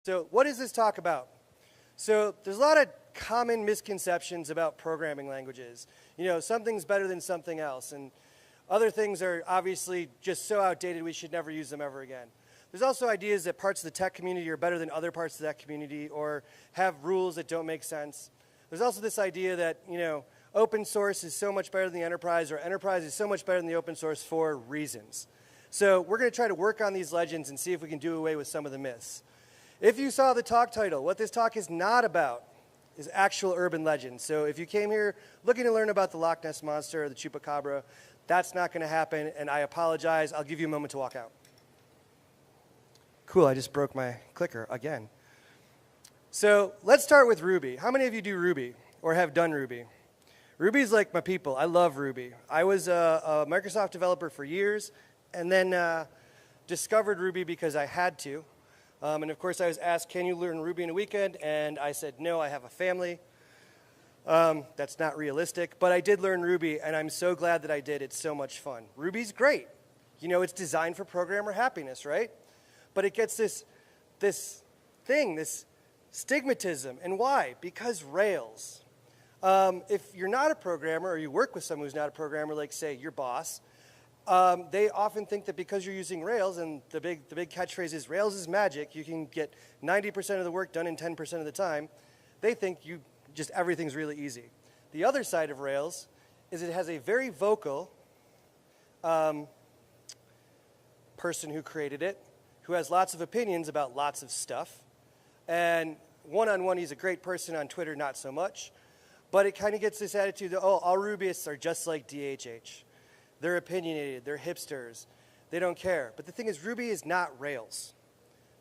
So what is this talk about? So there's a lot of common misconceptions about programming languages. You know, something's better than something else, and other things are obviously just so outdated we should never use them ever again. There's also ideas that parts of the tech community are better than other parts of that community or have rules that don't make sense. There's also this idea that, you know, open source is so much better than the enterprise, or enterprise is so much better than the open source for reasons. So we're going to try to work on these legends and see if we can do away with some of the myths. If you saw the talk title, what this talk is not about is actual urban legends. So if you came here looking to learn about the Loch Ness Monster or the Chupacabra, that's not going to happen, and I apologize. I'll give you a moment to walk out. Cool, I just broke my clicker again. So let's start with Ruby. How many of you do Ruby or have done Ruby? Ruby's like my people. I love Ruby. I was a Microsoft developer for years, and then discovered Ruby because I had to. And of course, I was asked, can you learn Ruby in a weekend? And I said, no, I have a family. That's not realistic. But I did learn Ruby, and I'm so glad that I did. It's so much fun. Ruby's great. You know, it's designed for programmer happiness, right? But it gets this stigmatism. And why? Because Rails. If you're not a programmer, or you work with someone who's not a programmer, like, say, your boss, they often think that because you're using Rails, and the big catchphrase is Rails is magic, you can get 90% of the work done in 10% of the time, they think just everything's really easy. The other side of Rails is it has a very vocal person who created it, who has lots of opinions about lots of stuff. And one-on-one, he's a great person. On Twitter, not so much. But it kind of gets this attitude that, oh, all Rubyists are just like DHH. They're opinionated, they're hipsters, they don't care. But the thing is, Ruby is not Rails.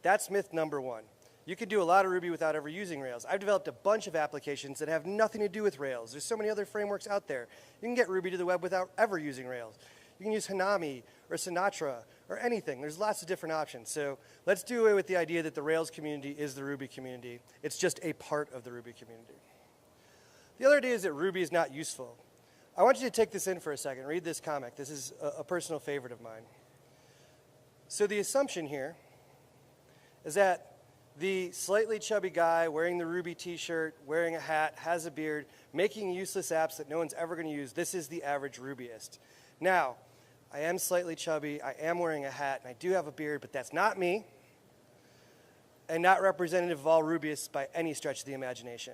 That's myth number one. You can do a lot of Ruby without ever using Rails. I've developed a bunch of applications that have nothing to do with Rails. There's so many other frameworks out there. You can get Ruby to the web without ever using Rails. You can use Hanami or Sinatra or anything. There's lots of different options. So let's do away with the idea that the Rails community is the Ruby community. It's just a part of the Ruby community. The other idea is that Ruby is not useful. I want you to take this in for a second. Read this comic. This is a personal favorite of mine. So the assumption here is that the slightly chubby guy wearing the Ruby t-shirt, wearing a hat, has a beard, making useless apps that no one's ever going to use, this is the average Rubyist. Now, I am slightly chubby, I am wearing a hat, and I do have a beard, but that's not me, and not representative of all Rubyists by any stretch of the imagination.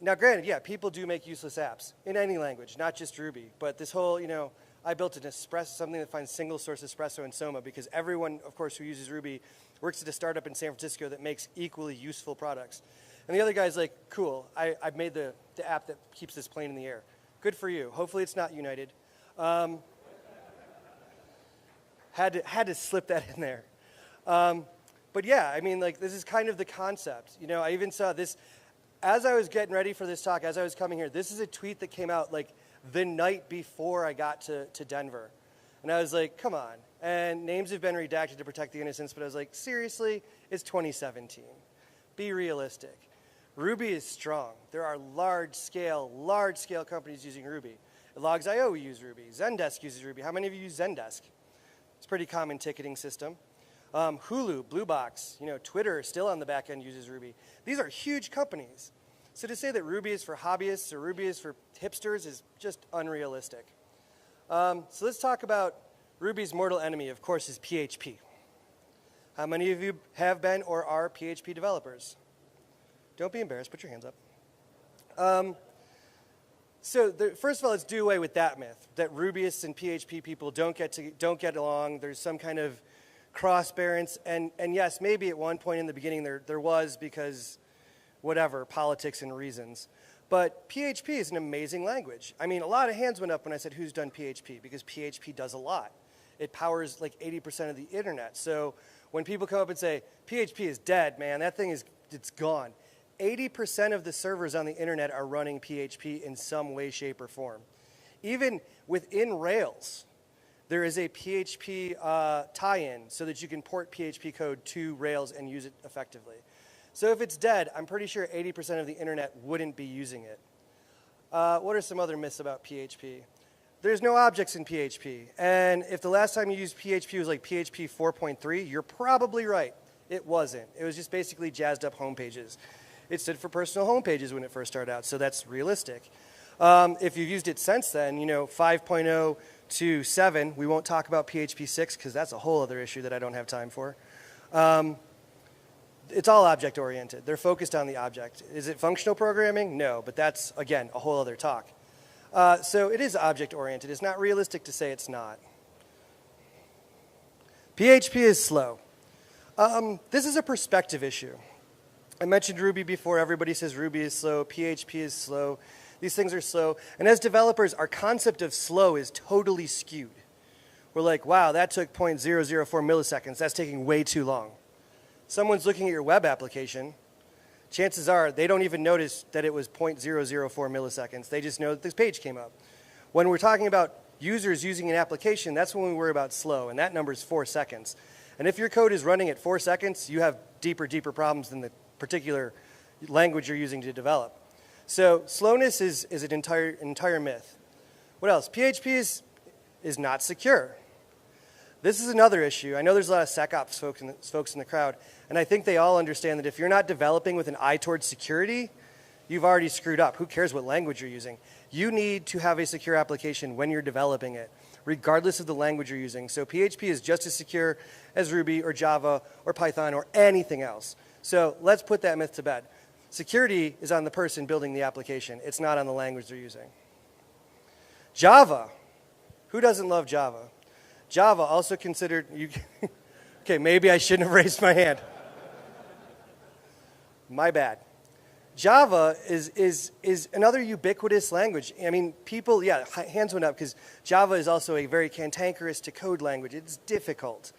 Now, granted, yeah, people do make useless apps in any language, not just Ruby. But this whole, you know, I built an espresso, something that finds single source espresso in Soma because everyone, of course, who uses Ruby works at a startup in San Francisco that makes equally useful products. And the other guy's like, cool, I've made the app that keeps this plane in the air. Good for you. Hopefully it's not United. Had to slip that in there. But yeah, I mean, like, this is kind of the concept. You know, I even saw this. As I was getting ready for this talk, as I was coming here, this is a tweet that came out like the night before I got to Denver. And I was like, come on. And names have been redacted to protect the innocents, but I was like, seriously? It's 2017. Be realistic. Ruby is strong. There are large-scale companies using Ruby. At Logs.io, we use Ruby. Zendesk uses Ruby. How many of you use Zendesk? It's a pretty common ticketing system. Hulu, Blue Box, you know, Twitter still on the back end uses Ruby. These are huge companies. So to say that Ruby is for hobbyists or Ruby is for hipsters is just unrealistic. So let's talk about Ruby's mortal enemy, of course, is PHP. How many of you have been or are PHP developers? Don't be embarrassed, put your hands up. First of all, let's do away with that myth, that Rubyists and PHP people don't get along. There's some kind of cross-bearance, and yes, maybe at one point in the beginning there was because whatever, politics and reasons. But PHP is an amazing language. I mean, a lot of hands went up when I said who's done PHP, because PHP does a lot. It powers like 80% of the internet. So when people come up and say, PHP is dead, man, that thing it's gone. 80% of the servers on the internet are running PHP in some way, shape, or form. Even within Rails, there is a PHP tie-in so that you can port PHP code to Rails and use it effectively. So if it's dead, I'm pretty sure 80% of the internet wouldn't be using it. What are some other myths about PHP? There's no objects in PHP. And if the last time you used PHP was like PHP 4.3, you're probably right. It wasn't. It was just basically jazzed up home pages. It stood for personal home pages when it first started out, so that's realistic. If you've used it since then, 5.0 to 7, we won't talk about PHP 6 because that's a whole other issue that I don't have time for. It's all object-oriented. They're focused on the object. Is it functional programming? No, but that's, again, a whole other talk. So it is object-oriented. It's not realistic to say it's not. PHP is slow. This is a perspective issue. I mentioned Ruby before. Everybody says Ruby is slow. PHP is slow. These things are slow. And as developers, our concept of slow is totally skewed. We're like, wow, that took 0.004 milliseconds. That's taking way too long. Someone's looking at your web application. Chances are they don't even notice that it was 0.004 milliseconds. They just know that this page came up. When we're talking about users using an application, that's when we worry about slow, and that number is 4 seconds. And if your code is running at 4 seconds, you have deeper problems than the particular language you're using to develop. So slowness is an entire myth. What else? PHP is not secure. This is another issue. I know there's a lot of SecOps folks in the crowd, and I think they all understand that if you're not developing with an eye towards security, you've already screwed up. Who cares what language you're using? You need to have a secure application when you're developing it, regardless of the language you're using. So PHP is just as secure as Ruby or Java or Python or anything else. So let's put that myth to bed. Security is on the person building the application. It's not on the language they're using. Java. Who doesn't love Java? Java, also considered, okay, maybe I shouldn't have raised my hand. My bad. Java is another ubiquitous language. I mean, people, yeah, hands went up because Java is also a very cantankerous to code language. It's difficult.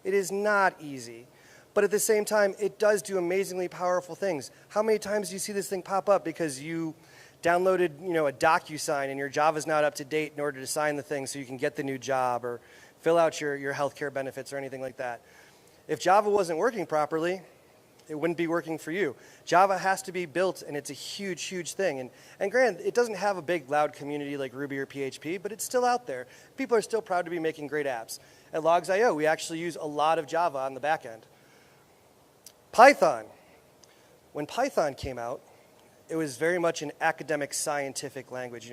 It is not easy. But at the same time, it does do amazingly powerful things. How many times do you see this thing pop up because you downloaded, a DocuSign and your Java's not up to date in order to sign the thing so you can get the new job or fill out your healthcare benefits or anything like that? If Java wasn't working properly, it wouldn't be working for you. Java has to be built, and it's a huge thing. And granted, it doesn't have a big, loud community like Ruby or PHP, but it's still out there. People are still proud to be making great apps. At Logs.io, we actually use a lot of Java on the back end. Python. When Python came out, it was very much an academic scientific language,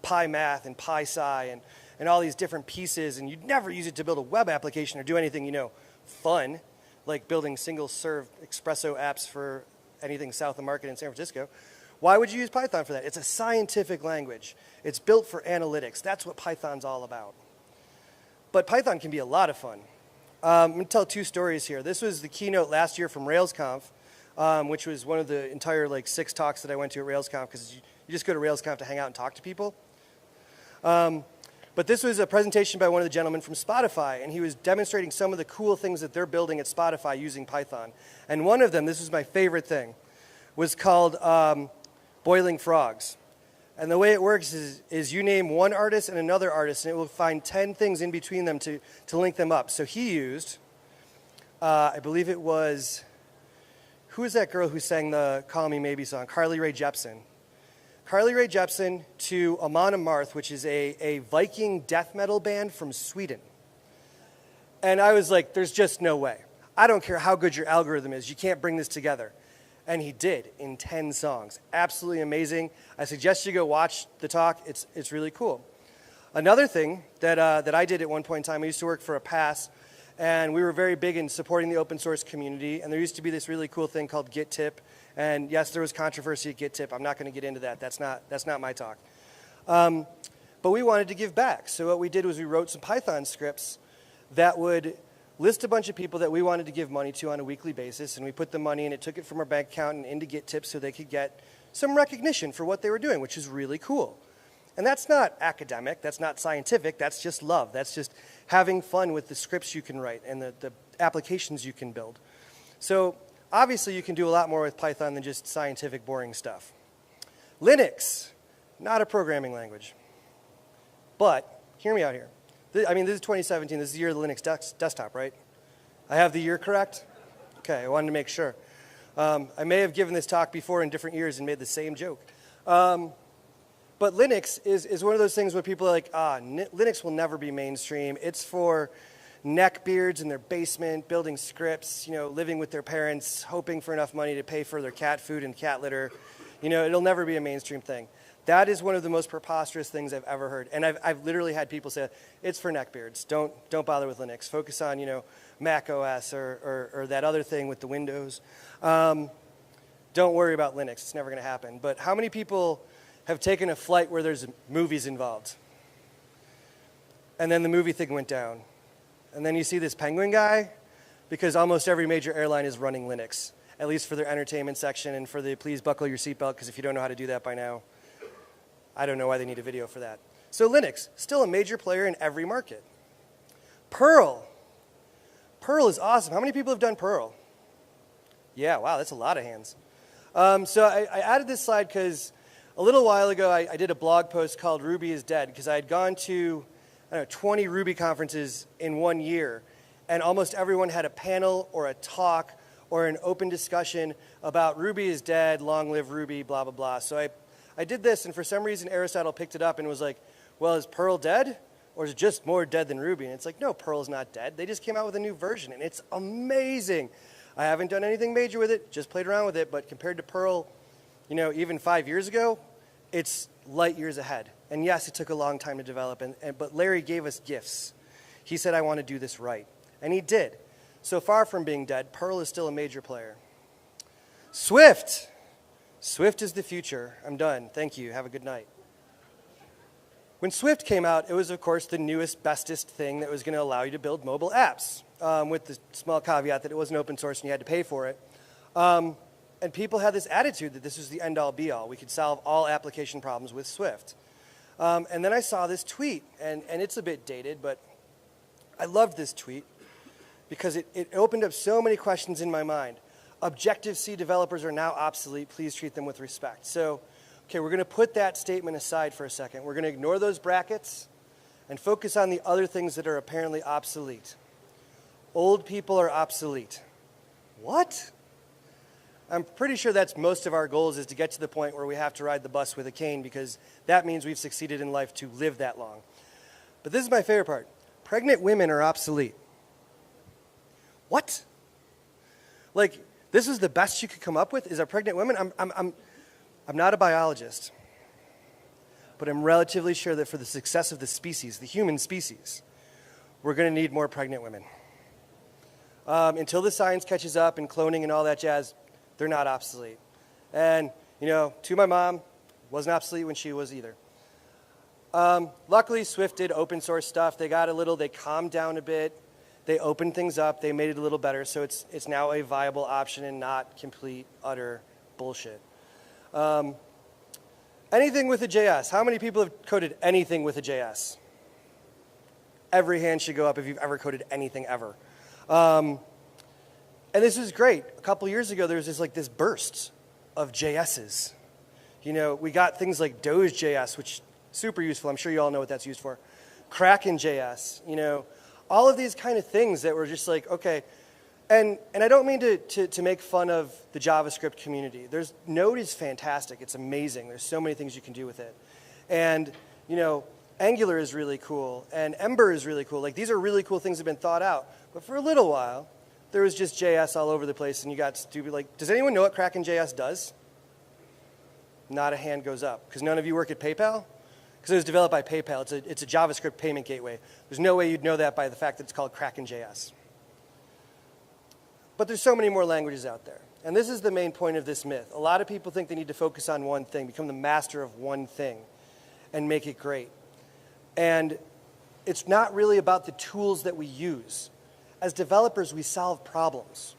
PyMath and PySci and all these different pieces, and you'd never use it to build a web application or do anything, fun, like building single-serve espresso apps for anything south of Market in San Francisco. Why would you use Python for that? It's a scientific language. It's built for analytics. That's what Python's all about. But Python can be a lot of fun. I'm going to tell 2 stories here. This was the keynote last year from RailsConf, which was one of the entire 6 talks that I went to at RailsConf, because you just go to RailsConf to hang out and talk to people. But this was a presentation by one of the gentlemen from Spotify, and he was demonstrating some of the cool things that they're building at Spotify using Python. And one of them, this was my favorite thing, was called Boiling Frogs. And the way it works is you name one artist and another artist, and it will find 10 things in between them to link them up. So he used, I believe it was, who is that girl who sang the Call Me Maybe song? Carly Rae Jepsen. Carly Rae Jepsen to Amon Amarth, which is a Viking death metal band from Sweden. And I was like, there's just no way. I don't care how good your algorithm is. You can't bring this together. And he did in 10 songs. Absolutely amazing. I suggest you go watch the talk. It's really cool. Another thing that I did at one point in time, I used to work for a pass, and we were very big in supporting the open source community. And there used to be this really cool thing called Git Tip. And yes, there was controversy at Git Tip. I'm not going to get into that. That's not my talk. But we wanted to give back. So what we did was we wrote some Python scripts that would list a bunch of people that we wanted to give money to on a weekly basis, and we put the money and it took it from our bank account and into Git Tips so they could get some recognition for what they were doing, which is really cool. And that's not academic, that's not scientific, that's just love. That's just having fun with the scripts you can write and the applications you can build. So obviously you can do a lot more with Python than just scientific, boring stuff. Linux, not a programming language. But hear me out here. I mean, this is 2017. This is the year of the Linux desktop, right? I have the year correct? Okay, I wanted to make sure. I may have given this talk before in different years and made the same joke. But Linux is one of those things where people are like, Linux will never be mainstream. It's for neckbeards in their basement, building scripts, living with their parents, hoping for enough money to pay for their cat food and cat litter. It'll never be a mainstream thing. That is one of the most preposterous things I've ever heard. And I've literally had people say, it's for neckbeards. Don't bother with Linux. Focus on, Mac OS or that other thing with the Windows. Don't worry about Linux. It's never going to happen. But how many people have taken a flight where there's movies involved? And then the movie thing went down. And then you see this penguin guy, because almost every major airline is running Linux, at least for their entertainment section and for the please buckle your seatbelt, because if you don't know how to do that by now, I don't know why they need a video for that. So Linux, still a major player in every market. Perl. Perl is awesome. How many people have done Perl? Yeah, wow, that's a lot of hands. So I added this slide because a little while ago I did a blog post called Ruby is Dead, because I had gone to 20 Ruby conferences in 1 year, and almost everyone had a panel or a talk or an open discussion about Ruby is dead, long live Ruby, blah, blah, blah. So I did this, and for some reason Aristotle picked it up and was like, well, is Perl dead? Or is it just more dead than Ruby? And it's like, no, Perl's not dead. They just came out with a new version, and it's amazing. I haven't done anything major with it, just played around with it, but compared to Perl, even 5 years ago, it's light years ahead. And yes, it took a long time to develop, but Larry gave us gifts. He said, I want to do this right. And he did. So far from being dead, Perl is still a major player. Swift. Swift is the future. I'm done. Thank you. Have a good night. When Swift came out, it was, of course, the newest, bestest thing that was going to allow you to build mobile apps, with the small caveat that it wasn't open source and you had to pay for it. And people had this attitude that this was the end-all, be-all. We could solve all application problems with Swift. And then I saw this tweet, and it's a bit dated, but I loved this tweet because it opened up so many questions in my mind. Objective-C developers are now obsolete. Please treat them with respect. So, okay, we're going to put that statement aside for a second. We're going to ignore those brackets and focus on the other things that are apparently obsolete. Old people are obsolete. What? I'm pretty sure that's most of our goals, is to get to the point where we have to ride the bus with a cane, because that means we've succeeded in life to live that long. But this is my favorite part. Pregnant women are obsolete. What? Like, this is the best you could come up with, is a pregnant women? I'm not a biologist, but I'm relatively sure that for the success of the species, the human species, we're going to need more pregnant women. Until the science catches up and cloning and all that jazz, they're not obsolete. And, to my mom, wasn't obsolete when she was either. Luckily, Swift did open source stuff. They calmed down a bit. They opened things up. They made it a little better, so it's now a viable option and not complete, utter bullshit. Anything with a JS. How many people have coded anything with a JS? Every hand should go up if you've ever coded anything ever. And this is great. A couple years ago, there was this burst of JSs. We got things like Doge.js, which is super useful. I'm sure you all know what that's used for. Kraken.js, all of these kind of things that were just like, okay. And I don't mean to make fun of the JavaScript community. Node is fantastic. It's amazing. There's so many things you can do with it. And, Angular is really cool, and Ember is really cool. Like, these are really cool things that have been thought out. But for a little while, there was just JS all over the place, and you got stupid. Does anyone know what Kraken.js does? Not a hand goes up, because none of you work at PayPal? Because it was developed by PayPal. It's a JavaScript payment gateway. There's no way you'd know that by the fact that it's called Kraken.js. But there's so many more languages out there. And this is the main point of this myth. A lot of people think they need to focus on one thing, become the master of one thing, and make it great. And it's not really about the tools that we use. As developers, we solve problems.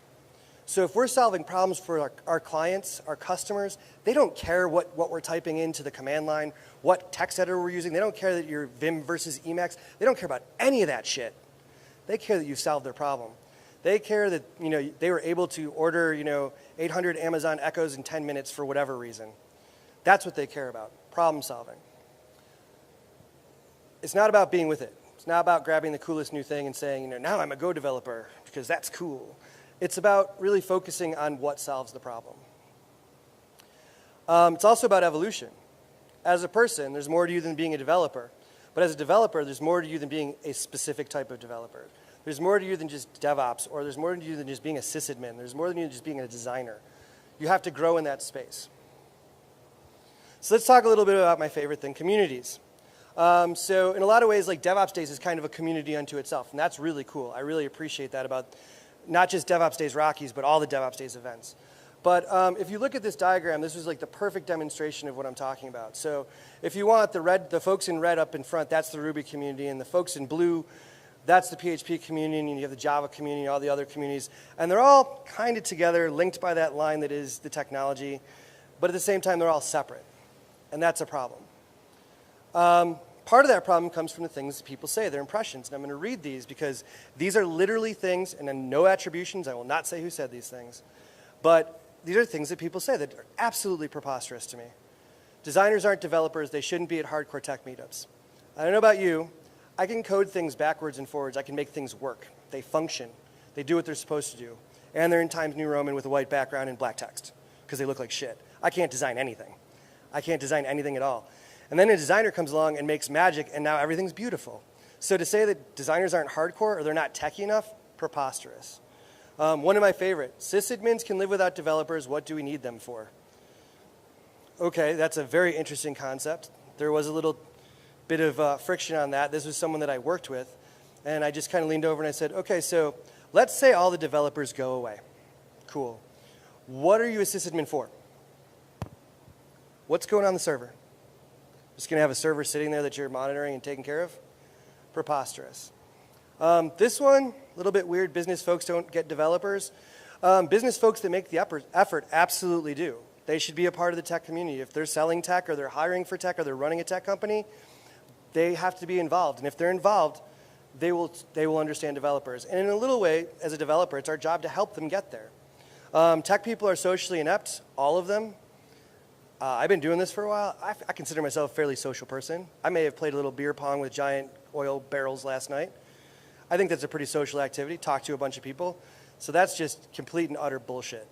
So if we're solving problems for our clients, our customers, they don't care what we're typing into the command line, what text editor we're using. They don't care that you're Vim versus Emacs. They don't care about any of that shit. They care that you solved their problem. They care that they were able to order 800 Amazon Echoes in 10 minutes for whatever reason. That's what they care about, problem solving. It's not about being with it. It's not about grabbing the coolest new thing and saying, now I'm a Go developer because that's cool. It's about really focusing on what solves the problem. It's also about evolution. As a person, there's more to you than being a developer. But as a developer, there's more to you than being a specific type of developer. There's more to you than just DevOps, or there's more to you than just being a sysadmin. There's more than you than just being a designer. You have to grow in that space. So let's talk a little bit about my favorite thing, communities. So in a lot of ways, like DevOps Days is kind of a community unto itself, and that's really cool. I really appreciate that about not just DevOps Days Rockies, but all the DevOps Days events. But if you look at this diagram, this was like the perfect demonstration of what I'm talking about. So if you want the folks in red up in front, that's the Ruby community, and the folks in blue, that's the PHP community, and you have the Java community, all the other communities. And they're all kind of together, linked by that line that is the technology, but at the same time, they're all separate. And that's a problem. Part of that problem comes from the things that people say, their impressions. And I'm going to read these because these are literally things, and then no attributions. I will not say who said these things. But these are things that people say that are absolutely preposterous to me. Designers aren't developers. They shouldn't be at hardcore tech meetups. I don't know about you. I can code things backwards and forwards. I can make things work. They function. They do what they're supposed to do. And they're in Times New Roman with a white background and black text because they look like shit. I can't design anything. I can't design anything at all. And then a designer comes along and makes magic, and now everything's beautiful. So to say that designers aren't hardcore or they're not techie enough, preposterous. One of my favorite, sysadmins can live without developers. What do we need them for? Okay, that's a very interesting concept. There was a little bit of friction on that. This was someone that I worked with, and I just kind of leaned over and I said, okay, so let's say all the developers go away. Cool. What are you a sysadmin for? What's going on the server? Just going to have a server sitting there that you're monitoring and taking care of? Preposterous. This one, a little bit weird. Business folks don't get developers. Business folks that make the effort absolutely do. They should be a part of the tech community. If they're selling tech or they're hiring for tech or they're running a tech company, they have to be involved. And if they're involved, they will understand developers. And in a little way, as a developer, it's our job to help them get there. Tech people are socially inept, all of them. I've been doing this for a while. I consider myself a fairly social person. I may have played a little beer pong with giant oil barrels last night. I think that's a pretty social activity, talk to a bunch of people. So that's just complete and utter bullshit.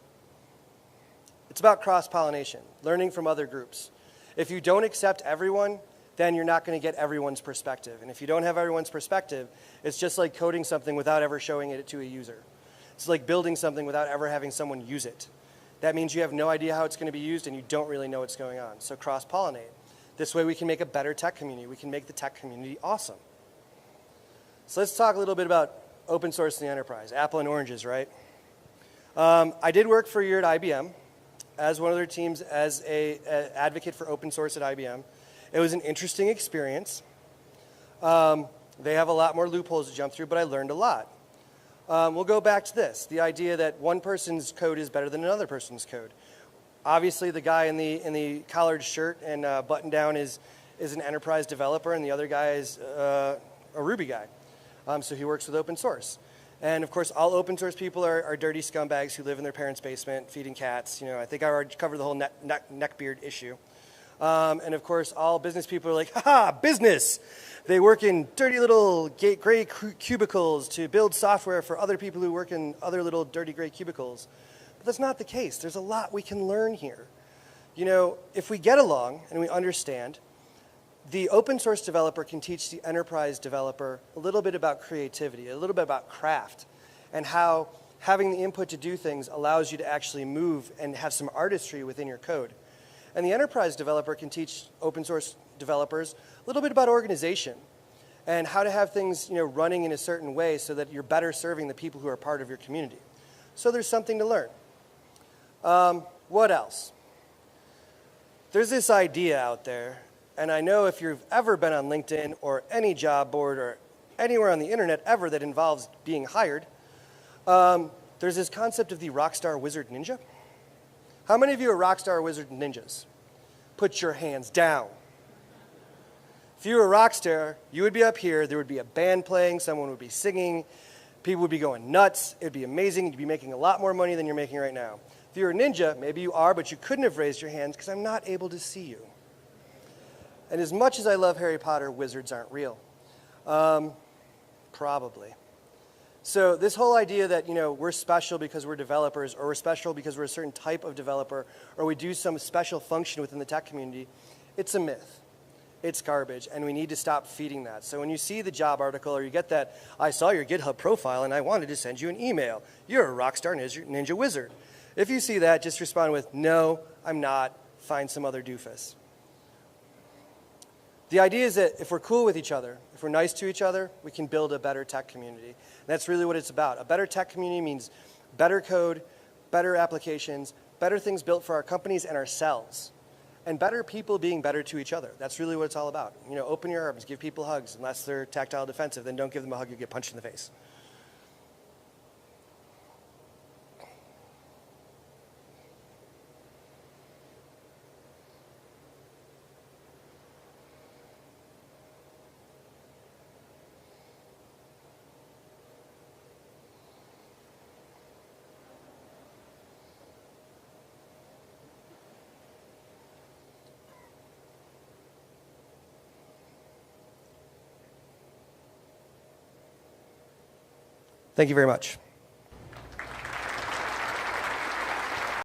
It's about cross-pollination, learning from other groups. If you don't accept everyone, then you're not going to get everyone's perspective. And if you don't have everyone's perspective, it's just like coding something without ever showing it to a user. It's like building something without ever having someone use it. That means you have no idea how it's going to be used and you don't really know what's going on. So cross-pollinate. This way we can make a better tech community. We can make the tech community awesome. So let's talk a little bit about open source in the enterprise. Apple and oranges, right? I did work for a year at IBM as one of their teams as an advocate for open source at IBM. It was an interesting experience. They have a lot more loopholes to jump through, but I learned a lot. We'll go back to this, the idea that one person's code is better than another person's code. Obviously, the guy in the collared shirt and button down is an enterprise developer, and the other guy is a Ruby guy. So he works with open source. And of course, all open source people are dirty scumbags who live in their parents' basement feeding cats. You know, I think I already covered the whole neckbeard issue. And of course, all business people are like, haha, business! They work in dirty little gray cubicles to build software for other people who work in other little dirty gray cubicles. But that's not the case. There's a lot we can learn here. You know, if we get along and we understand, the open source developer can teach the enterprise developer a little bit about creativity, a little bit about craft, and how having the input to do things allows you to actually move and have some artistry within your code. And the enterprise developer can teach open source developers a little bit about organization and how to have things, you know, running in a certain way so that you're better serving the people who are part of your community. So there's something to learn. What else? There's this idea out there, and I know if you've ever been on LinkedIn or any job board or anywhere on the internet ever that involves being hired, there's this concept of the rockstar wizard ninja. How many of you are rockstar wizard ninjas? Put your hands down. If you were a rock star, you would be up here, there would be a band playing, someone would be singing, people would be going nuts, it would be amazing, you'd be making a lot more money than you're making right now. If you're a ninja, maybe you are, but you couldn't have raised your hands because I'm not able to see you. And as much as I love Harry Potter, wizards aren't real. Probably. So this whole idea that, you know, we're special because we're developers, or we're special because we're a certain type of developer, or we do some special function within the tech community, it's a myth. it's garbage, and we need to stop feeding that. So when you see the job article or you get that, I saw your GitHub profile and I wanted to send you an email. You're a rockstar ninja wizard. If you see that, just respond with, no, I'm not. Find some other doofus. The idea is that if we're cool with each other, if we're nice to each other, we can build a better tech community. And that's really what it's about. A better tech community means better code, better applications, better things built for our companies and ourselves, and better people being better to each other. That's really what it's all about. You know, open your arms, give people hugs. Unless they're tactile defensive, then don't give them a hug, you get punched in the face. Thank you very much.